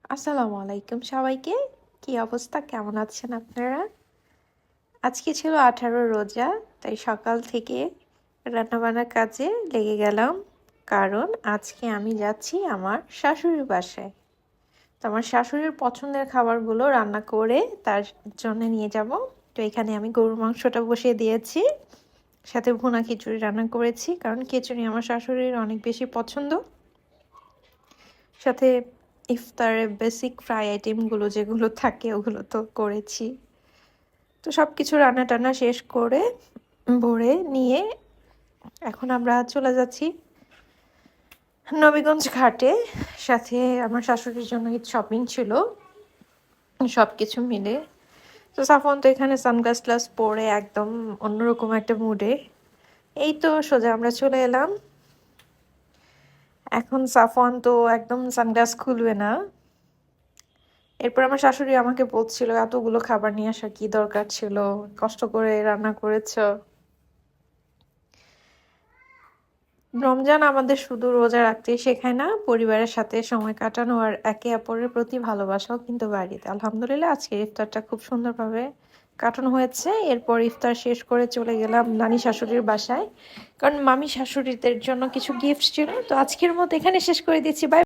আসসালামু আলাইকুম সবাইকে। কি অবস্থা, কেমন আছেন আপনারা? আজকে ছিল 18 রোজা, তাই সকাল থেকে রান্নাবান্নার কাজে লেগে গেলাম। কারণ আজকে আমি যাচ্ছি আমার শাশুড়ির বাসায়। তো আমার শাশুড়ির পছন্দের খাবারগুলো রান্না করে তার জন্য নিয়ে যাব। তো এখানে আমি গরুর মাংসটা বসিয়ে দিয়েছি, সাথে ভুনা খিচুড়ি রান্না করেছি, কারণ খিচুড়ি আমার শাশুড়ির অনেক বেশি পছন্দ। সাথে ইফতারে বেসিক ফ্রাই আইটেমগুলো যেগুলো থাকে ওগুলো তো করেছি। তো সব কিছু রান্না টান্না শেষ করে ভরে নিয়ে এখন আমরা চলে যাচ্ছি নবীগঞ্জ ঘাটে। সাথে আমার শাশুড়ির জন্য ঈদ শপিং ছিল, সব কিছু মিলে। তো সাফন তো এখানে সানগ্লাস গ্লাস পরে একদম অন্যরকম একটা মুডে। এই তো সোজা আমরা চলে এলাম। এখন সাফন তো একদম সানগ্লাস খুলবে না। এরপর আমার শাশুড়ি আমাকে বলছিল, এতগুলো খাবার নিয়ে আসার কি দরকার ছিল, কষ্ট করে রান্না করেছ। রমজান আমাদের শুধু রোজা রাখতে শেখায় না, পরিবারের সাথে সময় কাটানো আর একে অপরের প্রতি ভালোবাসাও কিন্তু বাড়িতে। আলহামদুলিল্লাহ আজকের ইফতারটা খুব সুন্দরভাবে কাটানো হয়েছে। এরপর ইফতার শেষ করে চলে গেলাম নানি শাশুড়ির বাসায়, কারণ মামি শাশুড়িদের জন্য কিছু গিফট ছিল। তো আজকের মতো এখানে শেষ করে দিচ্ছি। বাই।